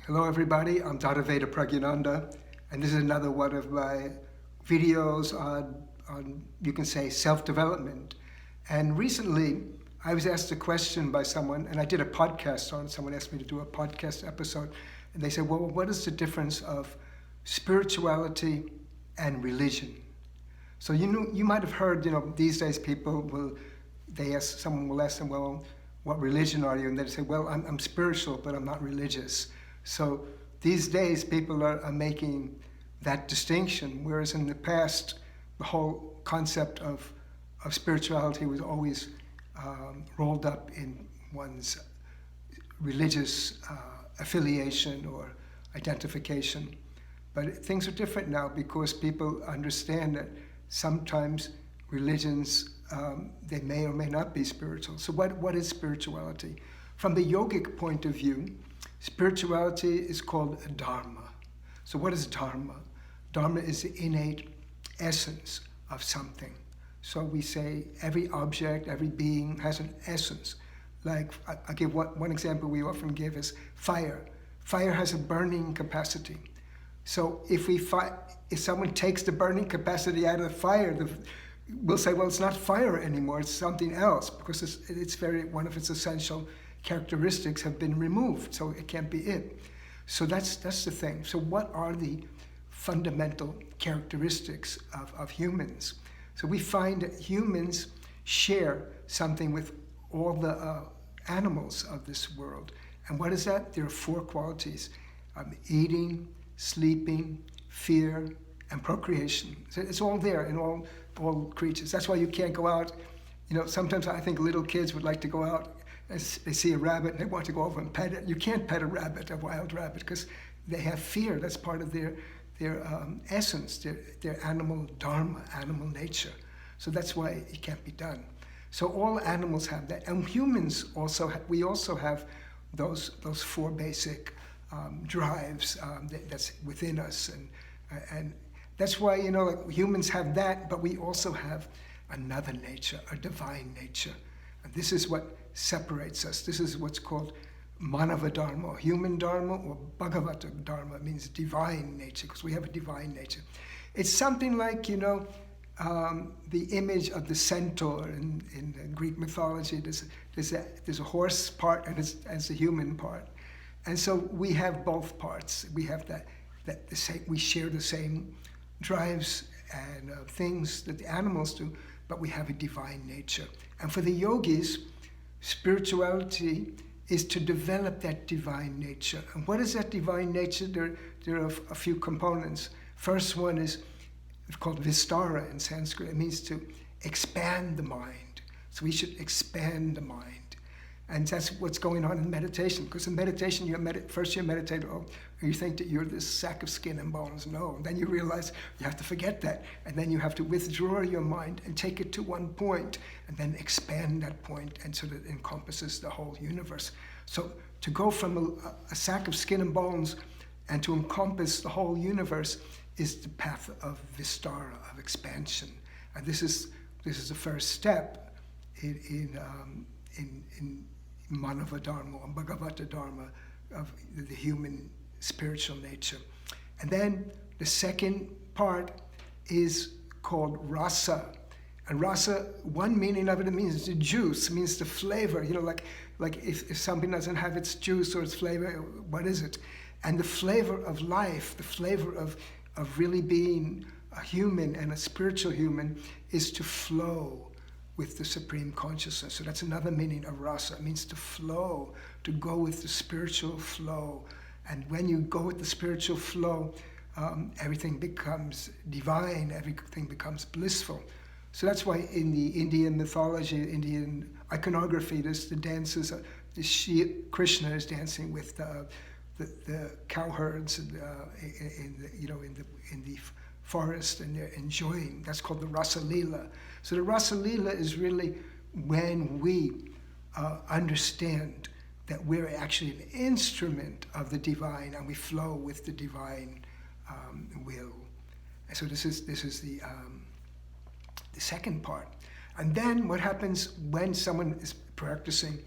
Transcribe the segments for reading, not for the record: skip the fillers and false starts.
Hello everybody, I'm Dada Vedaprajinananda, and this is another one of my videos on you can say, self-development. And recently, I was asked a question by someone, and I did a podcast on it. Someone asked me to do a podcast episode, and they said, well, what is the difference of spirituality and religion? So you might have heard, these days someone will ask them, well, what religion are you? And they say, well, I'm spiritual, but I'm not religious. So these days, people are making that distinction, whereas in the past, the whole concept of spirituality was always rolled up in one's religious affiliation or identification. But things are different now because people understand that sometimes religions, they may or may not be spiritual. So what is spirituality? From the yogic point of view, spirituality is called Dharma. So what is Dharma? Dharma is the innate essence of something. So we say every object, every being has an essence. Like, I'll give one example we often give is fire. Fire has a burning capacity. So if someone takes the burning capacity out of the fire, we'll say, well, it's not fire anymore, it's something else, because one of its essential characteristics have been removed, so it can't be it. So that's the thing. So what are the fundamental characteristics of humans? So we find that humans share something with all the animals of this world. And what is that? There are four qualities: eating, sleeping, fear, and procreation. So it's all there in all creatures. That's why you can't go out. Sometimes I think little kids would like to go out as they see a rabbit and they want to go over and pet it. You can't pet a wild rabbit, because they have fear. That's part of their essence, their animal dharma, animal nature. So that's why it can't be done. So all animals have that, and humans also have those four basic drives that's within us, and that's why like humans have that, but we also have another nature, a divine nature, and this is what separates us. This is what's called Manava Dharma, or human Dharma, or Bhagavata Dharma. It means divine nature, because we have a divine nature. It's something like, the image of the centaur in Greek mythology. There's a horse part and there's a human part. And so we have both parts. We have the same, we share the same drives and things that the animals do, but we have a divine nature. And for the yogis, spirituality is to develop that divine nature. And what is that divine nature? There are a few components. First one is called Vistara in Sanskrit. It means to expand the mind. So we should expand the mind. And that's what's going on in meditation. Because in meditation, first you meditate, you think that you're this sack of skin and bones. No, and then you realize you have to forget that. And then you have to withdraw your mind and take it to one point, and then expand that point, and so that it encompasses the whole universe. So to go from a sack of skin and bones and to encompass the whole universe is the path of Vistara, of expansion. And this is the first step in Manava Dharma and Bhagavata Dharma of the human spiritual nature. And then the second part is called Rasa. And Rasa, one meaning of it means the juice, means the flavor. Like if something doesn't have its juice or its flavor, what is it? And the flavor of life, the flavor of really being a human and a spiritual human is to flow with the Supreme Consciousness. So that's another meaning of Rasa. It means to flow, to go with the spiritual flow. And when you go with the spiritual flow, everything becomes divine, everything becomes blissful. So that's why in the Indian mythology, Indian iconography, there's the dances, Krishna is dancing with the cowherds in the forest, and they're enjoying. That's called the Rasa Lila. So the Rasa Lila is really when we understand that we're actually an instrument of the divine, and we flow with the divine will. And so this is the second part. And then what happens when someone is practicing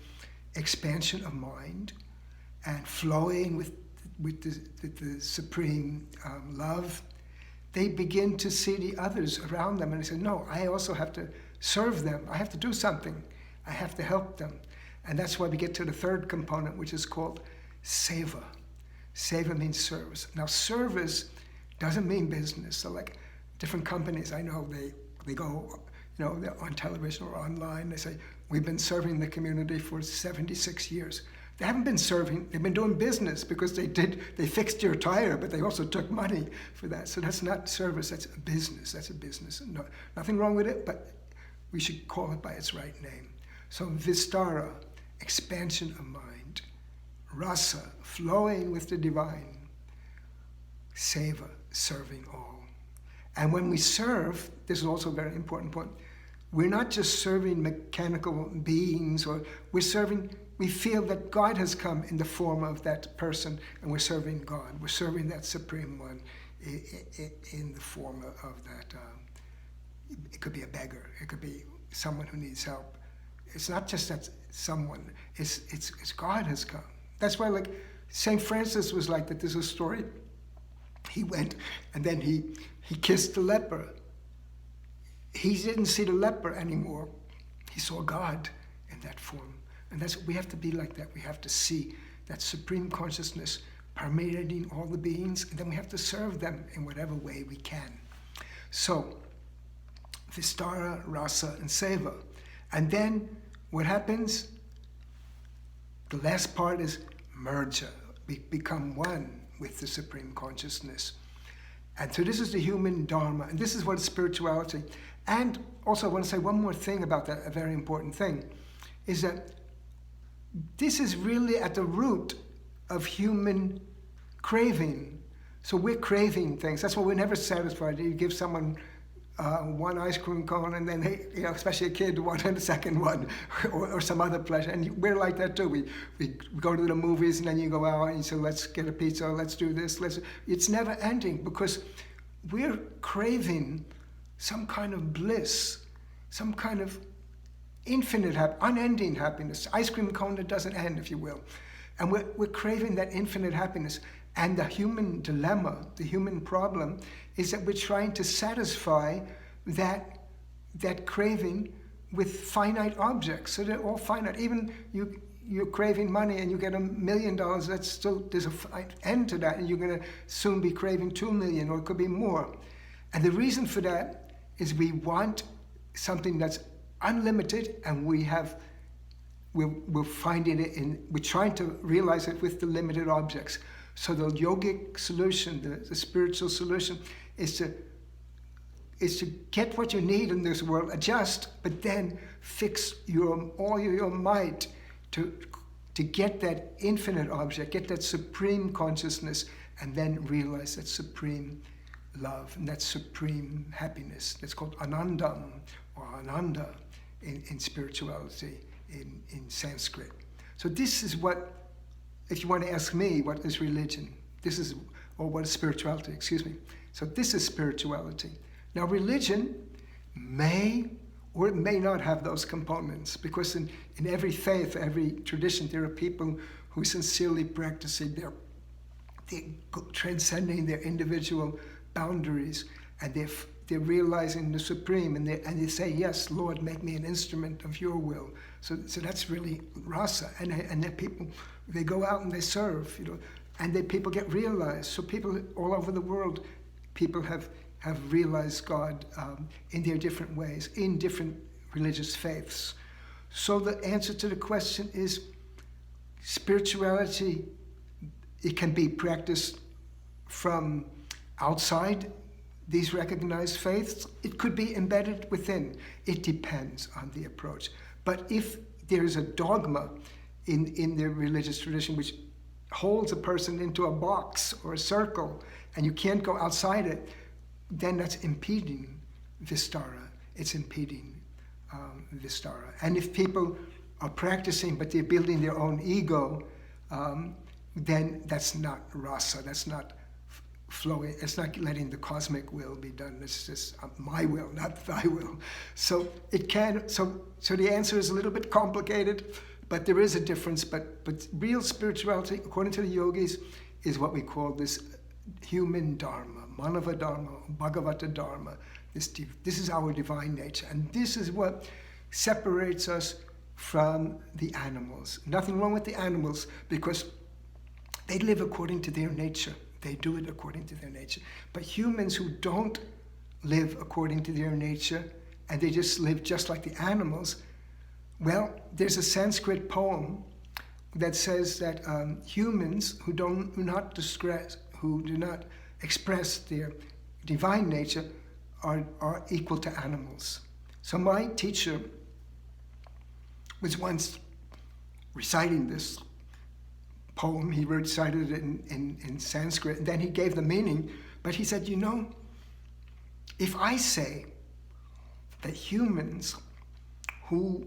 expansion of mind and flowing with the supreme love, they begin to see the others around them and they say, no, I also have to serve them. I have to do something. I have to help them. And that's why we get to the third component, which is called Seva. Seva means service. Now, service doesn't mean business. So like different companies, I know they go, they're on television or online, they say, we've been serving the community for 76 years. They haven't been serving, they've been doing business because they fixed your tire, but they also took money for that. So that's not service, that's a business. No, nothing wrong with it, but we should call it by its right name. So Vistara, expansion of mind. Rasa, flowing with the divine. Seva, serving all. And when we serve, this is also a very important point, we're not just serving mechanical beings, or we feel that God has come in the form of that person, and we're serving God. We're serving that Supreme One in the form of that. It could be a beggar. It could be someone who needs help. It's not just that someone. It's God has come. That's why, like, St. Francis was like that. There's a story. He went, and then he kissed the leper. He didn't see the leper anymore. He saw God in that form. And that's what we have to be like that. We have to see that supreme consciousness permeating all the beings, and then we have to serve them in whatever way we can. So, Vistara, Rasa, and Seva. And then what happens? The last part is merger. We become one with the supreme consciousness. And so this is the human Dharma, and this is what is spirituality. And also I want to say one more thing about that, a very important thing, is that this is really at the root of human craving. So we're craving things. That's why we're never satisfied. You give someone one ice cream cone, and then especially a kid, wanted a second one, or some other pleasure. And we're like that too. We go to the movies, and then you go out and you say, let's get a pizza, let's do this. It's never ending because we're craving some kind of bliss, some kind of infinite, unending happiness. Ice cream cone that doesn't end, if you will. And we're craving that infinite happiness. And the human dilemma, the human problem, is that we're trying to satisfy that craving with finite objects. So they're all finite. Even you're craving money and you get $1 million, that's still, there's an end to that, and you're going to soon be craving 2 million, or it could be more. And the reason for that is we want something that's unlimited, and we're finding it we're trying to realize it with the limited objects. So the yogic solution, the spiritual solution, is to get what you need in this world, adjust, but then fix all your might to get that infinite object, get that supreme consciousness, and then realize that supreme love and that supreme happiness. That's called anandam or ananda in spirituality, in Sanskrit. So this is what, if you want to ask me, what is religion? Or what is spirituality, excuse me. So this is spirituality. Now religion may or it may not have those components, because in every faith, every tradition, there are people who sincerely practicing, they're transcending their individual boundaries, and they're realizing the supreme, and they say, yes, Lord, make me an instrument of your will. So that's really rasa. And then people, they go out and they serve, and then people get realized. So people all over the world, people have realized God in their different ways, in different religious faiths. So the answer to the question is spirituality, it can be practiced from outside these recognized faiths. It could be embedded within. It depends on the approach. But if there is a dogma in the religious tradition which holds a person into a box or a circle, and you can't go outside it, then that's impeding Vistara. It's impeding Vistara. And if people are practicing, but they're building their own ego, then that's not rasa. That's not flowing. It's not letting the cosmic will be done. It's just my will, not thy will. So it can. So the answer is a little bit complicated, but there is a difference. But real spirituality, according to the yogis, is what we call this human Dharma, Manava Dharma, Bhagavata Dharma. This is our divine nature, and this is what separates us from the animals. Nothing wrong with the animals, because they live according to their nature. They do it according to their nature. But humans who don't live according to their nature, and they just live just like the animals, well, there's a Sanskrit poem that says that humans who do not express their divine nature are equal to animals. So my teacher was once reciting this poem. He recited it in Sanskrit, and then he gave the meaning. But he said, if I say that humans who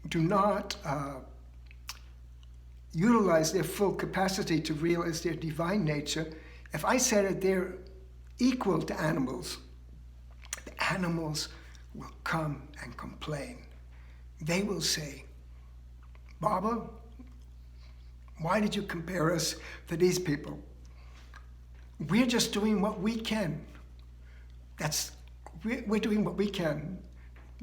do not utilize their full capacity to realize their divine nature, if I say that they're equal to animals, the animals will come and complain. They will say, Baba, why did you compare us to these people? We're just doing what we can. We're doing what we can.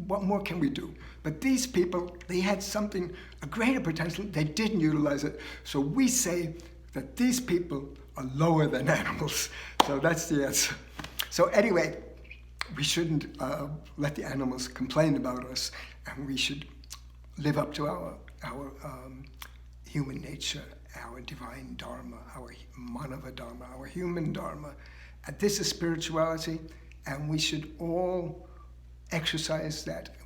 What more can we do? But these people, they had a greater potential. They didn't utilize it. So we say that these people are lower than animals. So that's the answer. So anyway, we shouldn't let the animals complain about us, and we should live up to our human nature, our divine Dharma, our Manava Dharma, our human Dharma. And this is spirituality, and we should all exercise that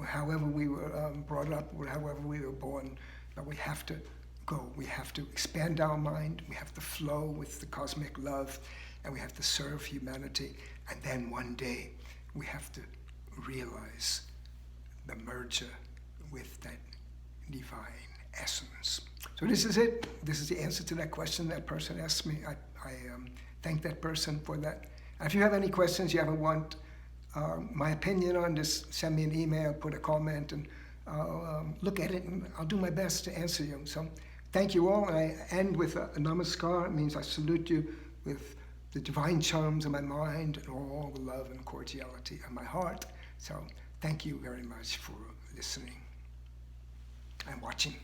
however we were brought up, or however we were born. But we have to go. We have to expand our mind. We have to flow with the cosmic love, and we have to serve humanity. And then one day, we have to realize the merger with that divine essence. So this is it. This is the answer to that question that person asked me. I thank that person for that. And if you have any questions, you ever want my opinion on this, send me an email, put a comment, and I'll look at it, and I'll do my best to answer you. So thank you all. And I end with a namaskar. It means I salute you with the divine charms of my mind and all the love and cordiality of my heart. So thank you very much for listening and watching.